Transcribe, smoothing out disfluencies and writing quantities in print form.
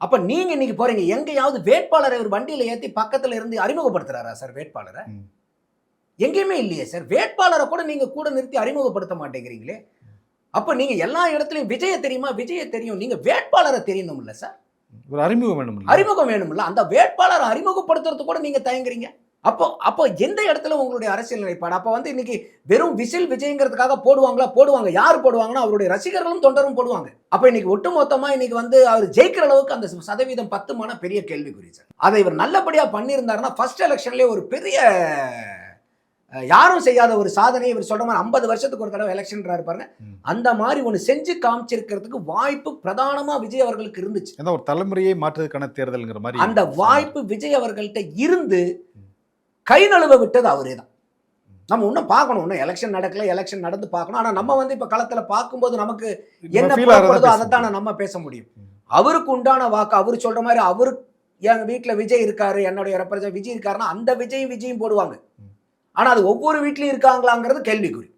அப்ப நீங்க இன்னைக்கு போறீங்க, எங்கேயாவது வேட்பாளரை ஒரு வண்டியில ஏத்தி பக்கத்துல இருந்து அறிமுகப்படுத்துறாரா சார் வேட்பாளரை? எங்கேயுமே இல்லையே சார். வேட்பாளரை கூட நீங்க கூட நிறுத்தி அறிமுகப்படுத்த மாட்டேங்கிறீங்களே. அப்ப நீங்க எல்லா இடத்துலயும் விஜய தெரியுமா? விஜய தெரியும். நீங்க வேட்பாளரை தெரியணும்ல சார். ஒரு அறிமுகம் வேணும். அறிமுகம் வேணும்ல. அந்த வேட்பாளரை அறிமுகப்படுத்துறது கூட நீங்க தயங்குறீங்க. அப்போ அப்போ எந்த இடத்துல உங்களுடைய அரசியல் நிலைப்பாடு? அப்ப வந்து இன்னைக்கு வெறும் விசில் விஜய்ங்கிறதுக்காக போடுவாங்களா? போடுவாங்க. யார் போடுவாங்கன்னா, அவருடைய ரசிகர்களும், தொண்டரும் போடுவாங்க. அப்ப இன்னைக்கு ஒட்டுமொத்தமா இன்னைக்கு வந்து அவர் ஜெயிக்கிற அளவுக்கு அந்த சதவீதம் 10 பெரிய கேள்விக்குறி சார். அதை இவர் நல்லபடியா பண்ணியிருந்தாருன்னா, ஃபர்ஸ்ட் எலெக்ஷன்லயே ஒரு பெரிய யாரும் செய்யாத ஒரு சாதனையை இவர் சொல்ற மாதிரி 50 வருஷத்துக்கு ஒரு தடவை எலெக்ஷன்றாரு பாருங்க. அந்த மாதிரி ஒன்று செஞ்சு காமிச்சிருக்கிறதுக்கு வாய்ப்பு பிரதானமா விஜய் அவர்களுக்கு இருந்துச்சு. ஒரு தலைமுறையை மாற்றுவதற்கான தேர்தல்ங்கிற மாதிரி அந்த வாய்ப்பு விஜய் அவர்கள்ட்ட இருந்து கை நழுவ விட்டது அவரே தான். நம்ம இன்னும் பார்க்கணும், இன்னும் எலெக்ஷன் நடக்கல, எலெக்ஷன் நடந்து பார்க்கணும். ஆனா நம்ம வந்து இப்ப களத்துல பார்க்கும்போது நமக்கு என்ன புலப்படுதோ அதைத்தானே நம்ம பேச முடியும். அவருக்கு உண்டான வாக்கு அவர் சொல்ற மாதிரி, அவரு என் வீட்டுல விஜய் இருக்காரு, என்னுடைய ரெப்ரசன்ட் விஜய் இருக்காருன்னா அந்த விஜயும் போடுவாங்க. ஆனா அது ஒவ்வொரு வீட்லயும் இருக்காங்களாங்கிறது கேள்விக்குறி.